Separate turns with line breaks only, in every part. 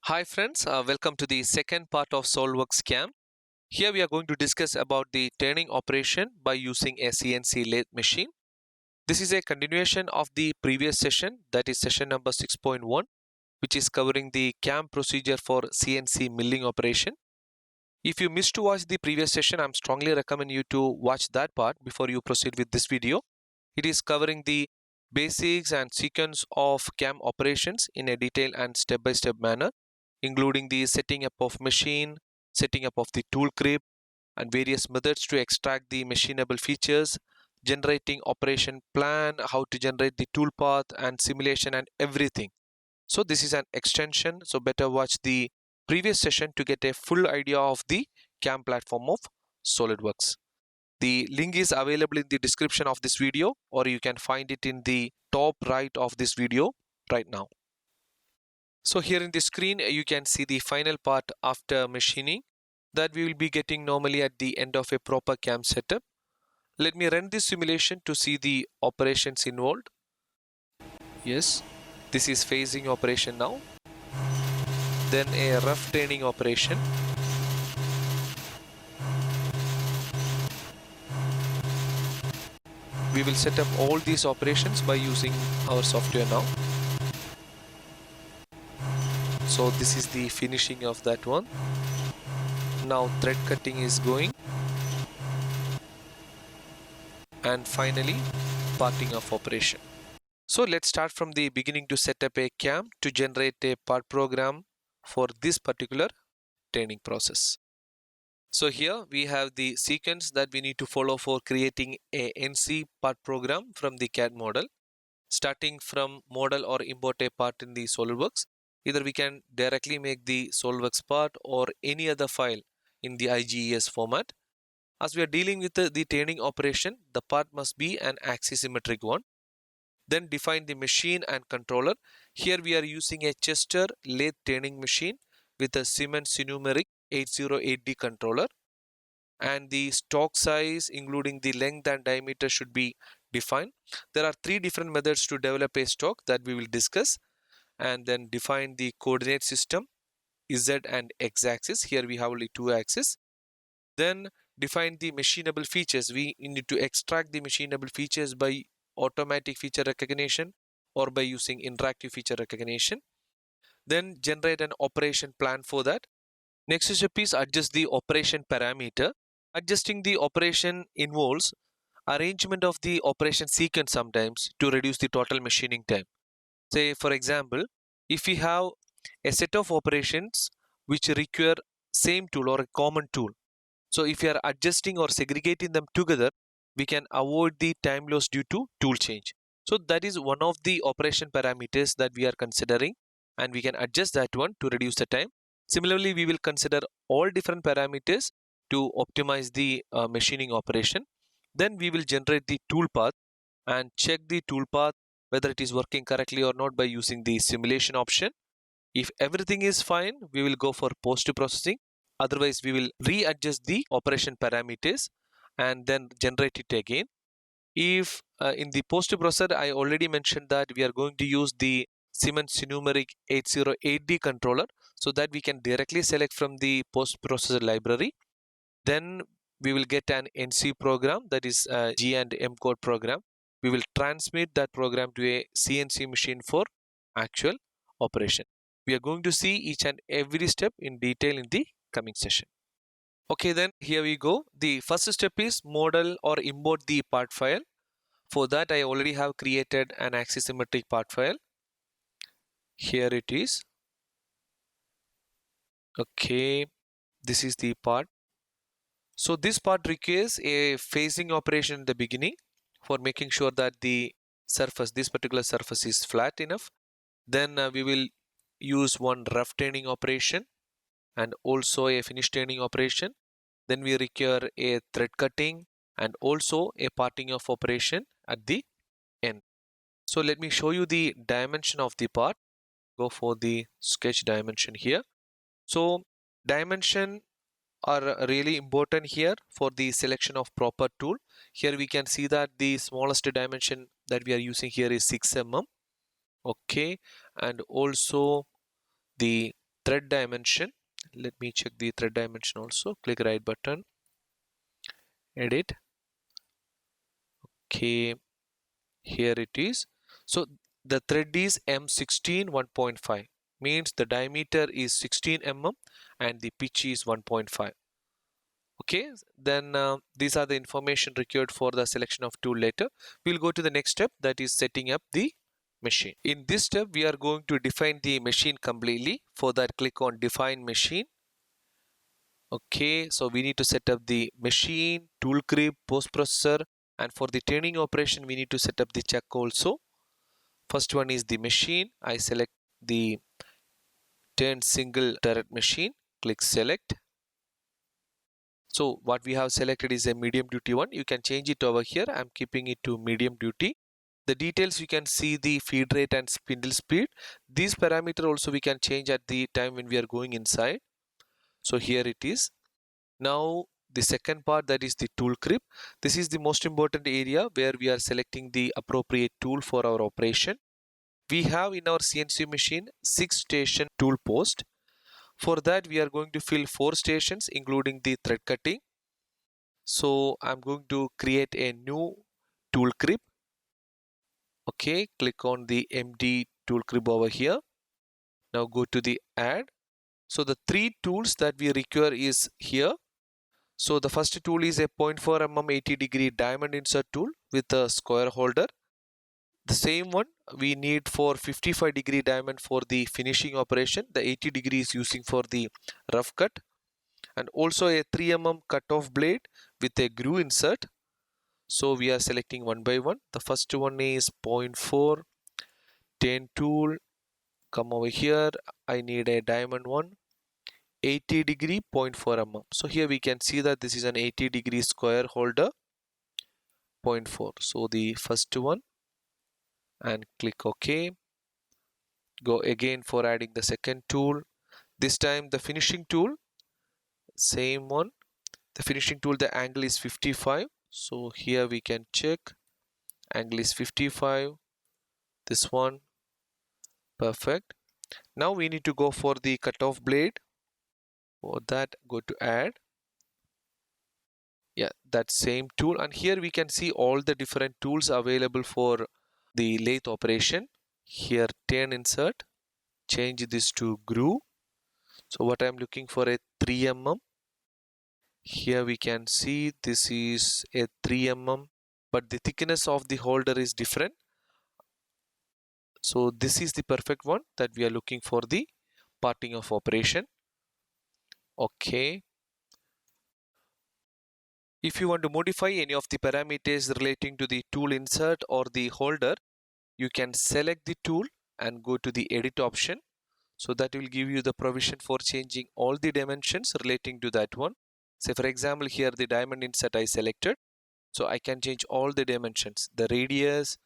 Hi friends, welcome to the second part of SolveWorks Scam. Here we are going to discuss about the turning operation by using a CNC lathe machine. This is a continuation of the previous session, that is session number 6.1, which is covering the CAM procedure for CNC milling operation. If you missed to watch the previous session, I'm strongly recommend you to watch that part before you proceed with this video. It is covering the basics and sequence of CAM operations in a detailed and step-by-step manner, including the setting up of machine, setting up of the tool grip, and various methods to extract the machinable features, generating operation plan, how to generate the tool path and simulation and everything. So this is an extension, so better watch the previous session to get a full idea of the CAM platform of SolidWorks. The link is available in the description of this video, or you can find it in the top right of this video right now. So here in the screen you can see the final part after machining that we will be getting normally at the end of a proper CAM setup. Let me run this simulation to see the operations involved. Yes, this is phasing operation now. Then a rough turning operation. We will set up all these operations by using our software now. So this is the finishing of that one. Now thread cutting is going. And finally parting of operation. So let's start from the beginning to set up a CAM to generate a part program for this particular turning process. So here we have the sequence that we need to follow for creating a NC part program from the CAD model. Starting from model or import a part in the SolidWorks. Either we can directly make the SolidWorks part or any other file in the IGES format. As we are dealing with the turning operation, the part must be an axisymmetric one. Then define the machine and controller. Here we are using a Chester lathe turning machine with a Siemens Numeric 808D controller, and the stock size including the length and diameter should be defined. There are three different methods to develop a stock that we will discuss, and then define the coordinate system Z and X axis. Here we have only two axes. Then define the machinable features. We need to extract the machinable features by automatic feature recognition or by using interactive feature recognition. Then generate an operation plan for that. Next step is adjust the operation parameter. Adjusting the operation involves arrangement of the operation sequence sometimes to reduce the total machining time. Say for example, if we have a set of operations which require same tool or a common tool, so if we are adjusting or segregating them together, we can avoid the time loss due to tool change. So that is one of the operation parameters that we are considering, and we can adjust that one to reduce the time. Similarly, we will consider all different parameters to optimize the machining operation. Then we will generate the tool path and check the tool path whether it is working correctly or not by using the simulation option. If everything is fine, we will go for post-processing. Otherwise, we will readjust the operation parameters and then generate it again. If in the post-processor, I already mentioned that we are going to use the Siemens Numeric 808D controller, so that we can directly select from the post-processor library. Then we will get an NC program, that is a G and M code program. We will transmit that program to a CNC machine for actual operation. We are going to see each and every step in detail in the coming session. Okay, then here we go. The first step is model or import the part file. For that, I already have created an axisymmetric part file. Here it is. Okay, this is the part. So this part requires a phasing operation in the beginning for making sure that the surface, this particular surface, is flat enough. Then we will use one rough turning operation and also a finish turning operation. Then we require a thread cutting and also a parting of operation at the end. So let me show you the dimension of the part. Go for the sketch dimension here. So dimension are really important here for the selection of proper tool. Here we can see that the smallest dimension that we are using here is 6 mm. Okay, and also the thread dimension. Let me check the thread dimension also. Click right button, edit. Okay, here it is. So the thread is M16 1.5, means the diameter is 16 mm and the pitch is 1.5. Okay, then these are the information required for the selection of tool later. We'll go to the next step, that is setting up the machine. In this step we are going to define the machine completely. For that, click on define machine. Okay, so we need to set up the machine, tool grip, post processor, and for the turning operation we need to set up the chuck also. First one is the machine. I select the turn single turret machine, click select. So what we have selected is a medium duty one. You can change it over here. I'm keeping it to medium duty. The details, you can see the feed rate and spindle speed. These parameter also we can change at the time when we are going inside. So here it is. Now the second part, that is the tool grip. This is the most important area where we are selecting the appropriate tool for our operation. We have in our CNC machine 6 station tool post. For that we are going to fill 4 stations including the thread cutting. So I'm going to create a new tool grip. Okay, click on the MD tool grip over here. Now go to the add. So the 3 tools that we require is here. So the first tool is a 0.4 mm 80 degree diamond insert tool with a square holder. The same one we need for 55 degree diamond for the finishing operation. The 80 degree is using for the rough cut, and also a 3 mm cut off blade with a groove insert. So we are selecting one by one. The first one is 0.4 10 tool. Come over here. I need a diamond one, 80 degree 0.4 mm. So here we can see that this is an 80 degree square holder, 0.4. So the first one, and click OK. Go again for adding the second tool. This time the finishing tool, same one. The finishing tool, the angle is 55. So here we can check, angle is 55. This one, perfect. Now we need to go for the cutoff blade. For that, go to add. Yeah, that same tool, and here we can see all the different tools available for the lathe operation. Here turn insert, change this to groove. So what I'm looking for, a 3 mm. Here we can see this is a 3 mm, but the thickness of the holder is different. So this is the perfect one that we are looking for the parting of operation. Okay. If you want to modify any of the parameters relating to the tool insert or the holder, you can select the tool and go to the edit option. So that will give you the provision for changing all the dimensions relating to that one. Say for example, here the diamond insert I selected. So I can change all the dimensions, the radius,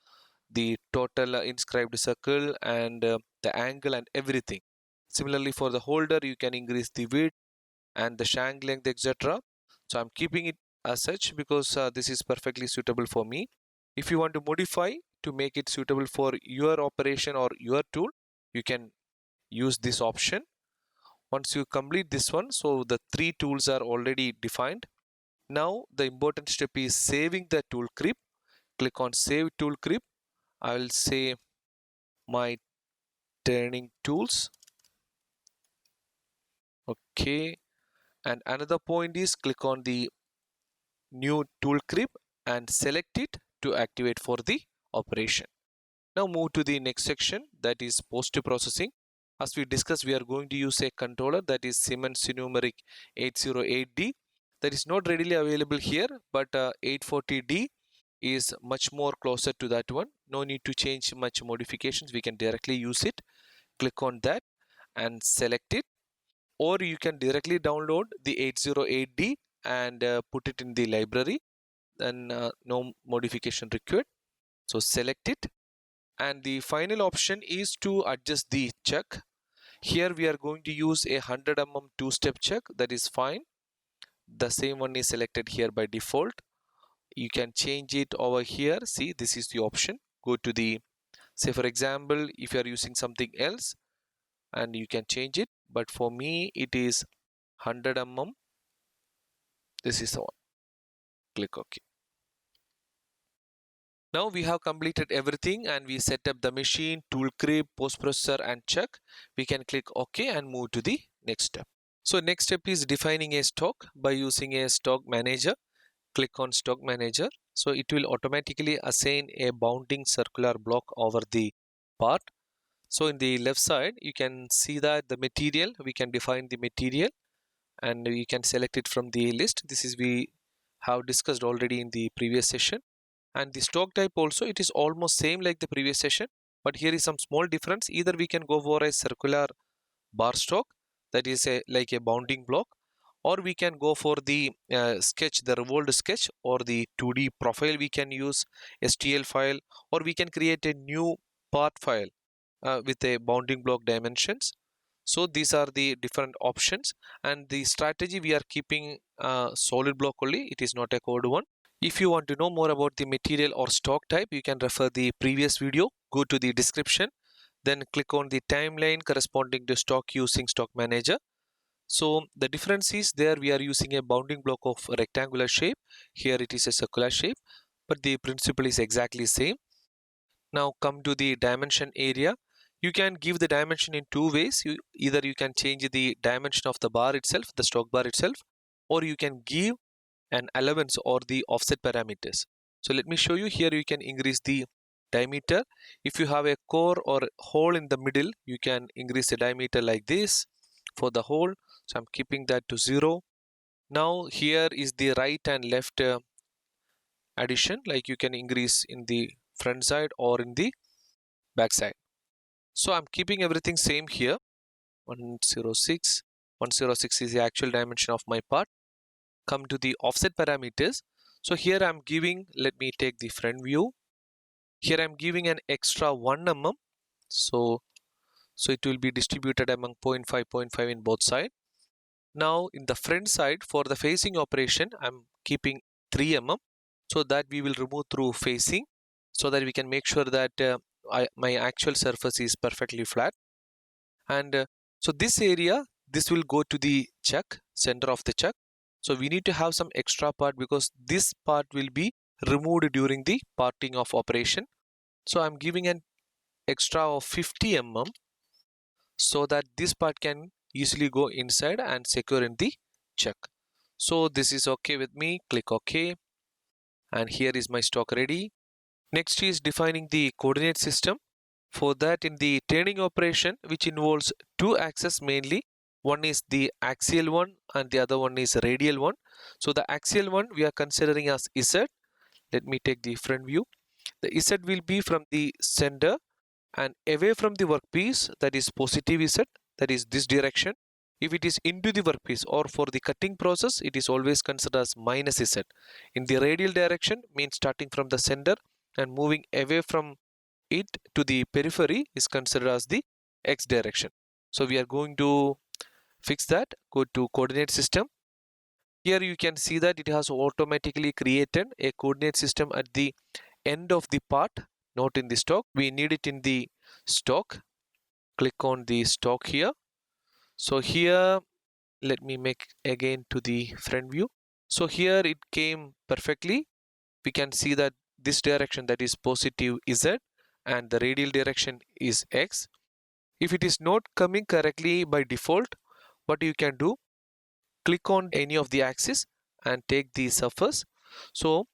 the total inscribed circle, and the angle and everything. Similarly for the holder, you can increase the width and the shank length, etc. So I'm keeping it as such because this is perfectly suitable for me. If you want to modify to make it suitable for your operation or your tool, you can use this option. Once you complete this one, so the 3 tools are already defined. Now the important step is saving the tool grip. Click on save tool grip. I will say my turning tools. Okay, and another point is click on the new tool grip and select it to activate for the operation. Now move to the next section, that is post processing. As we discussed, we are going to use a controller, that is Siemens Numeric 808D. That is not readily available here, but 840D is much more closer to that one. No need to change much modifications, we can directly use it. Click on that and select it, or you can directly download the 808D and put it in the library, then no modification required. So select it, and the final option is to adjust the chuck. Here we are going to use a 100 mm 2-step chuck, that is fine. The same one is selected here by default. You can change it over here. See, this is the option. Go to the, say for example, if you are using something else, and you can change it, but for me it is 100 mm. This is the one. Click OK. Now we have completed everything and we set up the machine, tool crib, post processor and check. We can click OK and move to the next step. So next step is defining a stock by using a stock manager. Click on stock manager. So it will automatically assign a bounding circular block over the part. So in the left side you can see that the material, we can define the material and we can select it from the list. This is we have discussed already in the previous session. And the stock type also, it is almost same like the previous session, but here is some small difference. Either we can go for a circular bar stock, that is like a bounding block, or we can go for the sketch, the revolved sketch, or the 2D profile. We can use STL file, or we can create a new part file with a bounding block dimensions. So these are the different options, and the strategy we are keeping solid block only, it is not a code one. If you want to know more about the material or stock type, you can refer the previous video. Go to the description, then click on the timeline corresponding to stock using stock manager. So the difference is there we are using a bounding block of rectangular shape. Here it is a circular shape, but the principle is exactly same. Now come to the dimension area. You can give the dimension in two ways. Either you can change the dimension of the bar itself, the stock bar itself, or you can give an allowance or the offset parameters. So let me show you. Here you can increase the diameter. If you have a core or hole in the middle, you can increase the diameter like this for the hole. So I'm keeping that to 0. Now here is the right and left addition, like you can increase in the front side or in the back side. So I'm keeping everything same here. 106 is the actual dimension of my part. Come to the offset parameters. So here I'm giving, let me take the front view. Here I'm giving an extra 1 mm. So it will be distributed among 0.5 in both sides. Now in the front side for the facing operation, I'm keeping 3 mm, so that we will remove through facing, so that we can make sure that my actual surface is perfectly flat. And so this area, this will go to the chuck, center of the chuck. So we need to have some extra part because this part will be removed during the parting of operation. So I'm giving an extra of 50 mm so that this part can easily go inside and secure in the chuck. So this is okay with me. Click OK, and here is my stock ready. Next is defining the coordinate system. For that, in the turning operation, which involves two axes mainly, one is the axial one and the other one is radial one. So the axial one we are considering as Z. Let me take the front view. The Z will be from the center and away from the workpiece, that is positive Z, that is this direction. If it is into the workpiece or for the cutting process, it is always considered as minus Z. In the radial direction means starting from the center and moving away from it to the periphery is considered as the X direction. So we are going to fix that. Go to coordinate system. Here you can see that it has automatically created a coordinate system at the end of the part, not in the stock. We need it in the stock. Click on the stock here. So here, let me make again to the front view. So here it came perfectly. We can see that this direction, that is positive Z, and the radial direction is X. If it is not coming correctly by default, what you can do, click on any of the axis and take the surface. So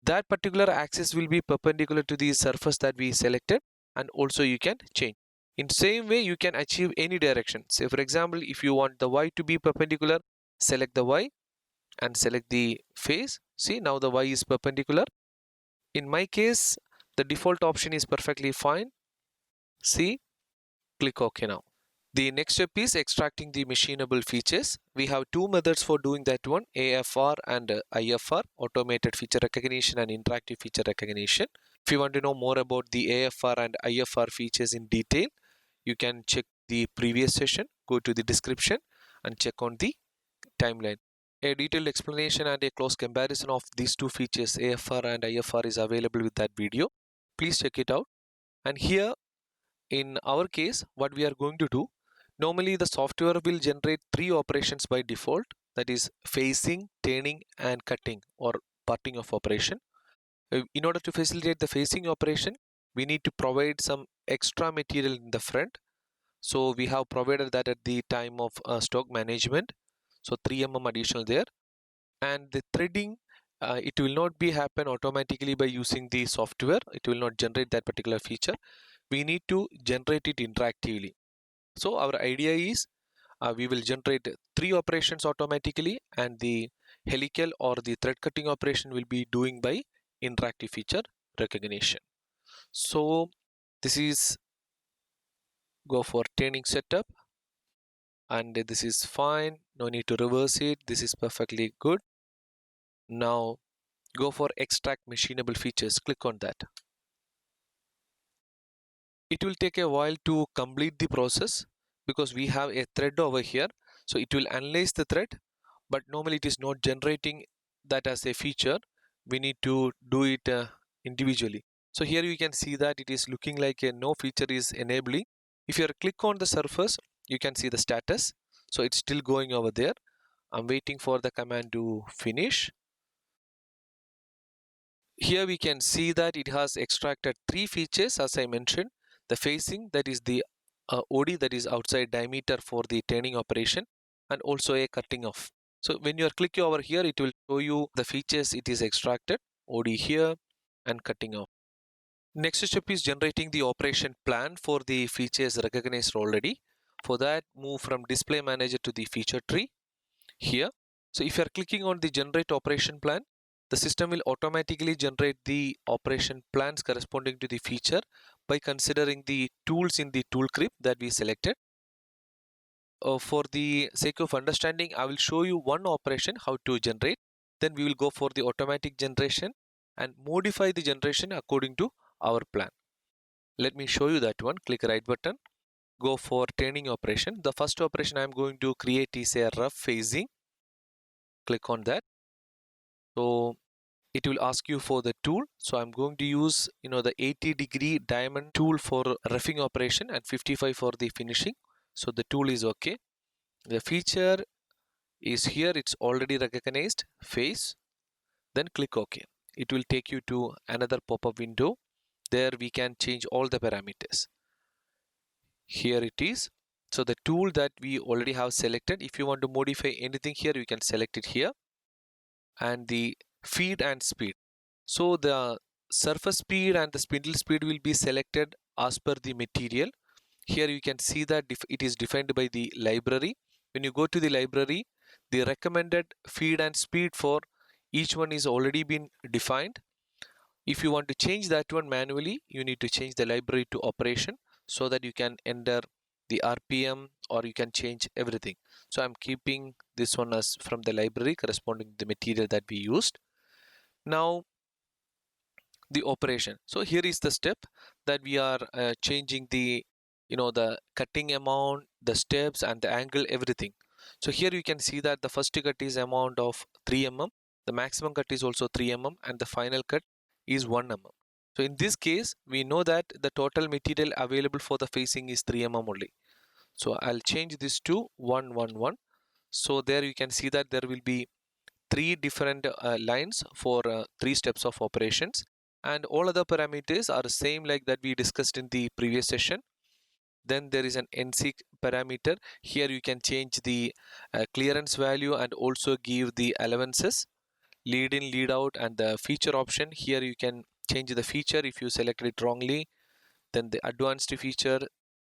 that particular axis will be perpendicular to the surface that we selected, and also you can change. In same way you can achieve any direction. Say for example, if you want the Y to be perpendicular, select the Y and select the face. See, now the Y is perpendicular. In my case, the default option is perfectly fine. See, click OK now. The next step is extracting the machinable features. We have two methods for doing that one, AFR and IFR, automated feature recognition and interactive feature recognition. If you want to know more about the AFR and IFR features in detail, you can check the previous session, go to the description and check on the timeline. A detailed explanation and a close comparison of these two features, AFR and IFR, is available with that video. Please check it out. And here in our case, what we are going to do, Normally the software will generate three operations by default, that is phasing, turning and cutting or parting of operation. In order to facilitate the phasing operation, we need to provide some extra material in the front. So we have provided that at the time of stock management. So 3 mm additional there. And the threading, it will not be happen automatically by using the software. It will not generate that particular feature. We need to generate it interactively. So our idea is we will generate three operations automatically, and the helical or the thread cutting operation will be doing by interactive feature recognition. So this is go for turning setup, and this is fine, no need to reverse it, this is perfectly good. Now go for extract machinable features, click on that. It will take a while to complete the process because we have a thread over here, so it will analyze the thread, but normally it is not generating that as a feature. We need to do it individually. So here you can see that it is looking like a no feature is enabling. If you click on the surface, you can see the status, so it's still going over there. I'm waiting for the command to finish. Here we can see that it has extracted three features as I mentioned. The phasing, that is the OD, that is outside diameter for the turning operation, and also a cutting off. So when you are clicking over here, it will show you the features it is extracted, OD here and cutting off. Next step is generating the operation plan for the features recognized already. For that, move from display manager to the feature tree here. So if you are clicking on the generate operation plan, the system will automatically generate the operation plans corresponding to the feature by considering the tools in the tool crib that we selected. For the sake of understanding, I will show you one operation how to generate. Then we will go for the automatic generation and modify the generation according to our plan. Let me show you that one. Click right button, go for turning operation. The first operation I am going to create is a rough phasing. Click on that. So it will ask you for the tool. So I'm going to use the 80-degree diamond tool for roughing operation and 55 for the finishing. So the tool is okay. The feature is here, it's already recognized phase. Then click OK. It will take you to another pop-up window. There we can change all the parameters. Here it is. So the tool that we already have selected, if you want to modify anything here, you can select it here. And the feed and speed. So the surface speed and the spindle speed will be selected as per the material. Here you can see that it is defined by the library. When you go to the library, the recommended feed and speed for each one is already been defined. If you want to change that one manually, you need to change the library to operation so that you can enter the RPM or you can change everything. So I'm keeping this one as from the library corresponding to the material that we used. Now the operation. So here is the step that we are changing the the cutting amount, the steps and the angle, everything. So here you can see that the first cut is amount of 3 mm, the maximum cut is also 3 mm, and the final cut is 1 mm. So in this case we know that the total material available for the facing is 3 mm only. So I'll change this to 111. So there you can see that there will be three different lines for three steps of operations, and all other parameters are same like that we discussed in the previous session. Then there is an NC parameter. Here you can change the clearance value and also give the allowances, lead in, lead out, and the feature option. Here you can change the feature if you select it wrongly. Then the advanced feature,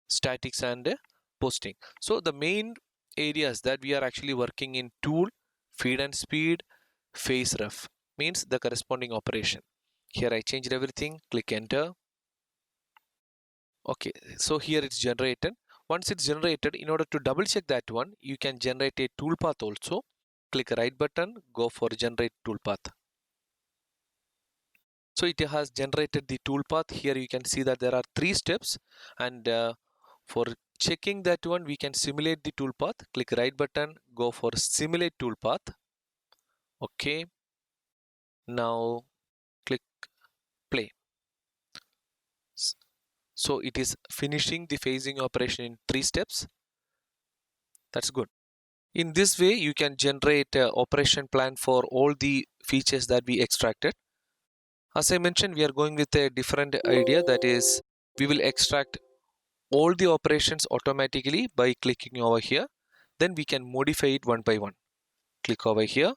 statics and posting. So the main areas that we are actually working in tool, feed and speed, phase ref means the corresponding operation. Here I changed everything, click enter. Okay, so here it's generated. Once it's generated, in order to double check that one, you can generate a toolpath also. Click right button, go for generate toolpath. So it has generated the toolpath. Here you can see that there are three steps, and for checking that one, we can simulate the toolpath. Click right button, go for simulate toolpath. Okay, now click play. So it is finishing the phasing operation in three steps. That's good. In this way, you can generate an operation plan for all the features that we extracted. As I mentioned, we are going with a different idea, that is, we will extract all the operations automatically by clicking over here. Then we can modify it one by one. Click over here.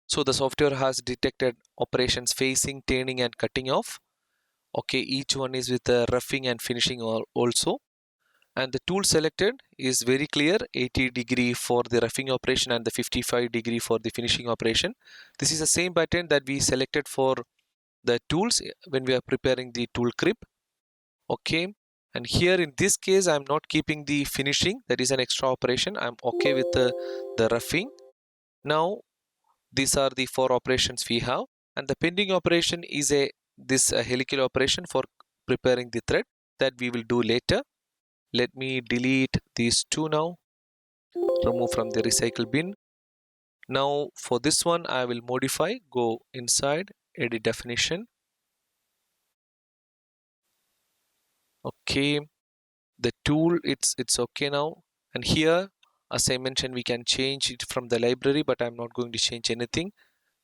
So the software has detected operations facing, turning and cutting off. Okay, each one is with the roughing and finishing also. And the tool selected is very clear, 80° for the roughing operation and the 55° for the finishing operation. This is the same pattern that we selected for the tools when we are preparing the tool crib. Okay, and here in this case I'm not keeping the finishing, that is an extra operation. I'm okay with the roughing. Now these are the 4 operations we have, and the pending operation is this helical operation for preparing the thread that we will do later. Let me delete these 2 now, remove from the recycle bin. Now for this one I will modify, go inside, edit definition. Okay, the tool, it's okay now. And here, as I mentioned, we can change it from the library, but I'm not going to change anything.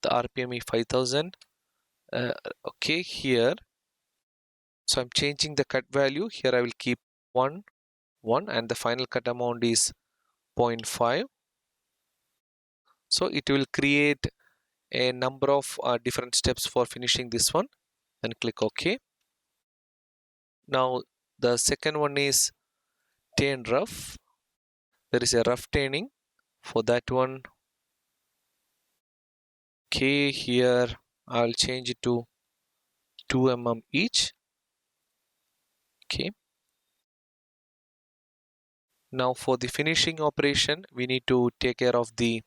The RPM is 5000. Okay, here, so I'm changing the cut value. Here I will keep 1 and the final cut amount is 0.5. So it will create a number of different steps for finishing this one, and click OK. Now the second one is turn rough. There is a rough turning for that one. Okay, here I'll change it to 2 mm each. Okay, now for the finishing operation we need to take care of the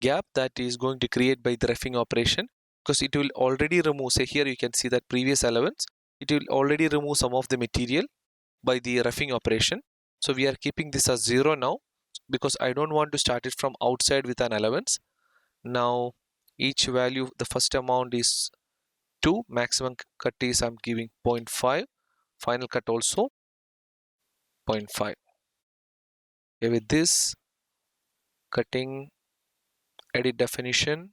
gap that is going to create by the roughing operation, because it will already remove, say here you can see that previous allowance, it will already remove some of the material by the roughing operation. So we are keeping this as 0 now, because I don't want to start it from outside with an allowance. Now each value, the first amount is 2, maximum cut is I'm giving 0.5, final cut also 0.5. Okay, with this, cutting, edit definition.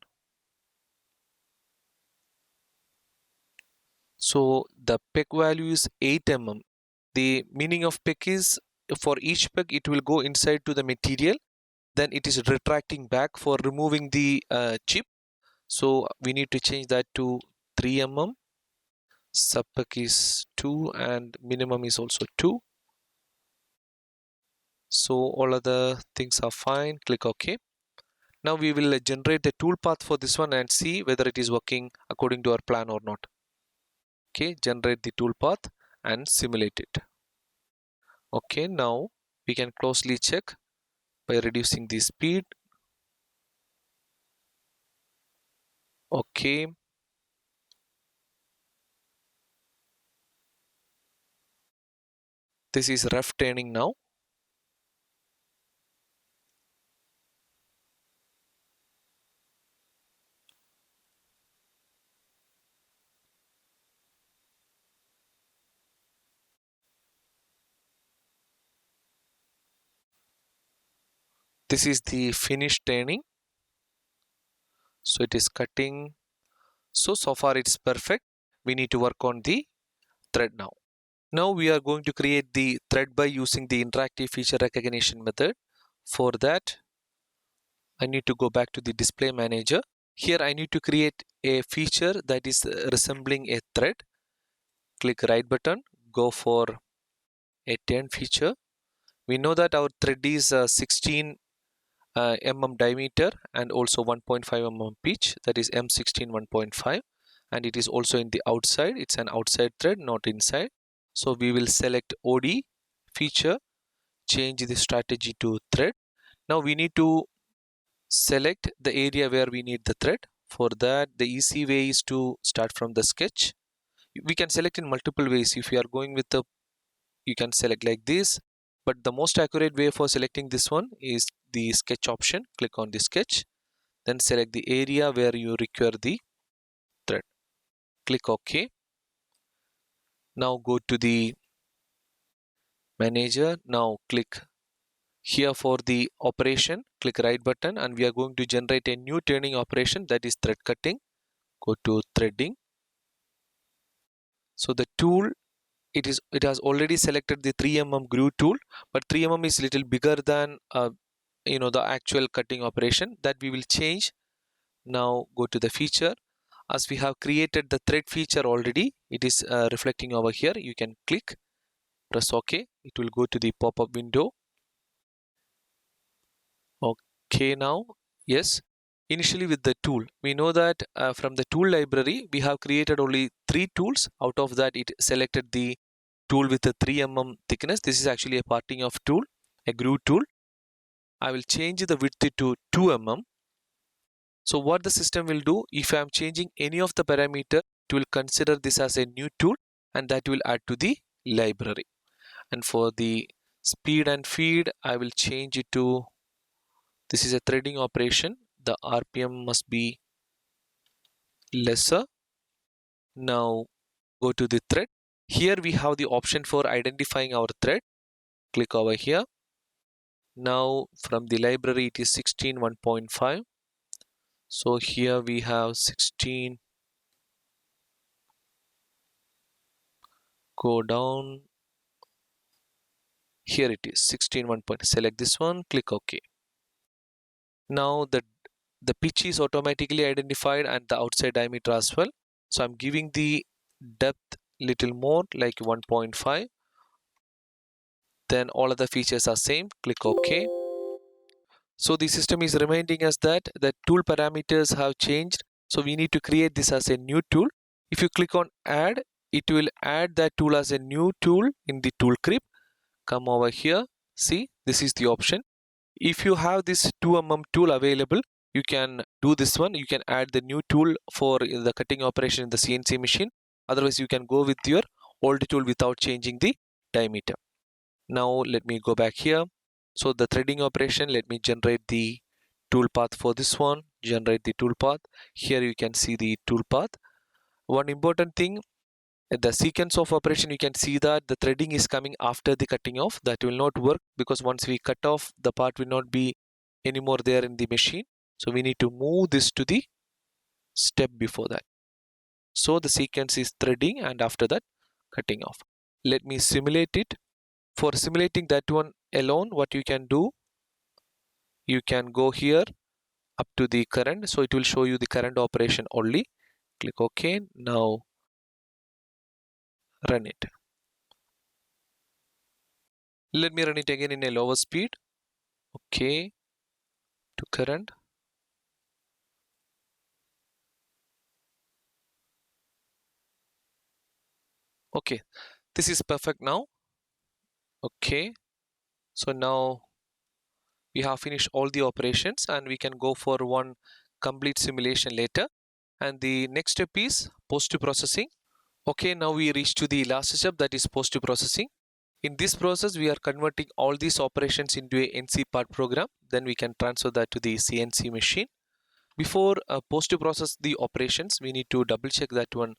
So the peg value is 8 mm. The meaning of peg is, for each peg it will go inside to the material, then it is retracting back for removing the chip. So we need to change that to 3 mm. Sub peg is 2 and minimum is also 2. So all other things are fine. Click OK. Now we will generate the tool path for this one and see whether it is working according to our plan or not. Okay, generate the tool path and simulate it. Okay, now we can closely check by reducing the speed. Okay, this is rough turning now. This is the finished turning. So it is cutting. So far it's perfect. We need to work on the thread now. Now we are going to create the thread by using the interactive feature recognition method. For that, I need to go back to the display manager. Here I need to create a feature that is resembling a thread. Click right button, go for a turn feature. We know that our thread is 16 mm diameter and also 1.5 mm pitch, that is M16 1.5, and it is also in the outside. It's an outside thread, not inside. So we will select OD feature, change the strategy to thread. Now we need to select the area where we need the thread. For that, the easy way is to start from the sketch. We can select in multiple ways. If you are going with the, you can select like this, but the most accurate way for selecting this one is the sketch option. Click on the sketch, then select the area where you require the thread. Click OK. Now go to the manager. Now click Here for the operation, click right button and we are going to generate a new turning operation, that is thread cutting. Go to threading. So the tool, it has already selected the 3mm groove tool, but 3mm is little bigger than the actual cutting operation. That we will change. Now go to the feature. As we have created the thread feature already, it is reflecting over here. You can click, press OK. It will go to the pop-up window. Okay, now yes, initially with the tool, we know that from the tool library we have created only 3 tools. Out of that, it selected the tool with the 3mm thickness. This is actually a parting of tool, a groove tool. I will change the width to 2mm. So what the system will do, if I am changing any of the parameter, it will consider this as a new tool and that will add to the library. And for the speed and feed, I will change it to, this is a threading operation, the RPM must be lesser. Now go to the thread. Here we have the option for identifying our thread. Click over here. Now from the library it is 16 1.5. So here we have 16. Go down. Here it is 16 1. Select this one. Click OK. Now the pitch is automatically identified and the outside diameter as well. So I'm giving the depth little more, like 1.5. Then all other features are same. Click OK. So the system is reminding us that the tool parameters have changed. So we need to create this as a new tool. If you click on add, it will add that tool as a new tool in the tool crib. Come over here. See, this is the option. If you have this 2mm tool available, you can do this one. You can add the new tool for the cutting operation in the CNC machine. Otherwise, you can go with your old tool without changing the diameter. Now let me go back here. So the threading operation, let me generate the tool path for this one. Generate the tool path. Here you can see the tool path. One important thing, the sequence of operation, you can see that the threading is coming after the cutting off. That will not work because once we cut off, the part will not be anymore there in the machine. So we need to move this to the step before that. So the sequence is threading and after that cutting off. Let me simulate it. For simulating that one alone, what you can do, you can go here up to the current. So it will show you the current operation only. Click OK. Now run it. Let me run it again in a lower speed. OK. To current. Okay. This is perfect now. Okay. So now we have finished all the operations and we can go for one complete simulation later. And the next step is post-processing. Okay, now we reach to the last step, that is post-processing. In this process, we are converting all these operations into a NC part program. Then we can transfer that to the CNC machine. Before post-process the operations, we need to double check that one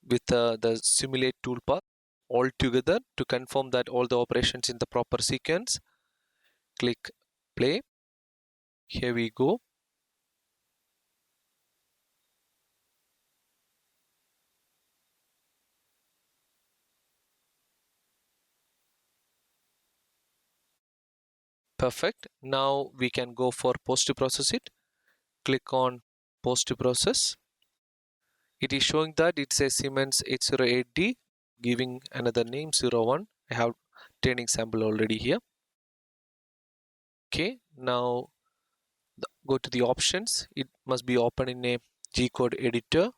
with the simulate toolpath all together to confirm that all the operations in the proper sequence. Click play. Here we go. Perfect. Now we can go for post to process it. Click on post to process. It is showing that it's a Siemens 808D, giving another name 01. I have training sample already here. Okay, now go to the options. It must be open in a G-code editor.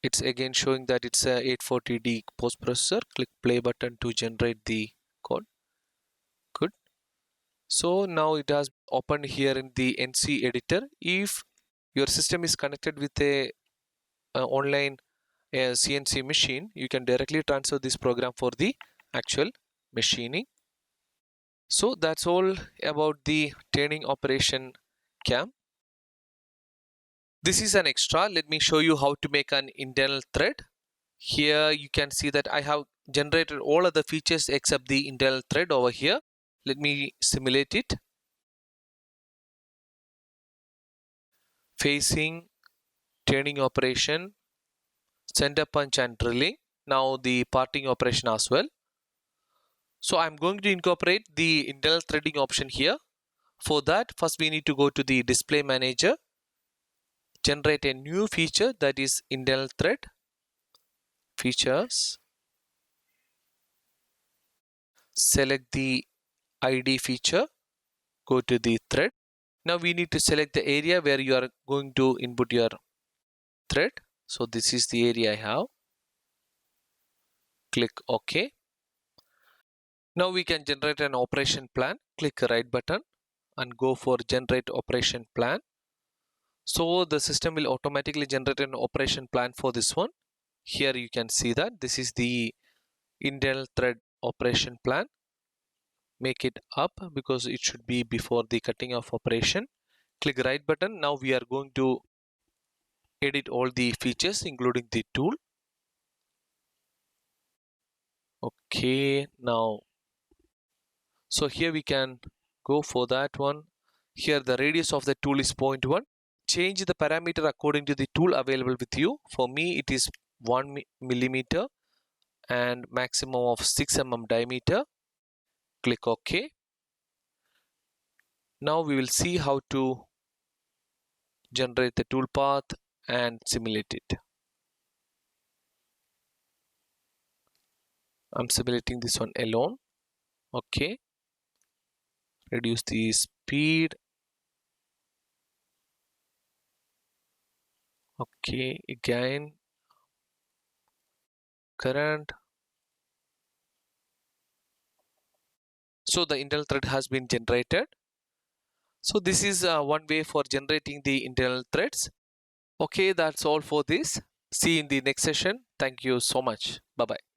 It's again showing that it's a 840D post processor. Click play button to generate the code. Good. So now it has opened here in the NC editor. If your system is connected with a online CNC machine, you can directly transfer this program for the actual machining. So that's all about the turning operation cam. This is an extra. Let me show you how to make an internal thread. Here you can see that I have generated all other features except the internal thread over here. Let me simulate it. Facing, turning operation, center punch and drilling. Now the parting operation as well. So I'm going to incorporate the internal threading option here. For that, first we need to go to the display manager, generate a new feature, that is internal thread, features, select the ID feature, go to the thread. Now we need to select the area where you are going to input your thread. So this is the area I have. Click OK. Now we can generate an operation plan. Click right button and go for generate operation plan. So the system will automatically generate an operation plan for this one. Here you can see that this is the internal thread operation plan. Make it up because it should be before the cutting off operation. Click right button. Now we are going to edit all the features including the tool. Okay, now so here we can go for that one. Here the radius of the tool is 0.1. Change the parameter according to the tool available with you. For me it is 1 millimeter and maximum of 6 mm diameter. Click OK. Now we will see how to generate the tool path and simulate it. I'm simulating this one alone. Okay. Reduce the speed. Okay, again. Current. So the internal thread has been generated. So this is one way for generating the internal threads. Okay, that's all for this. See you in the next session. Thank you so much. Bye bye.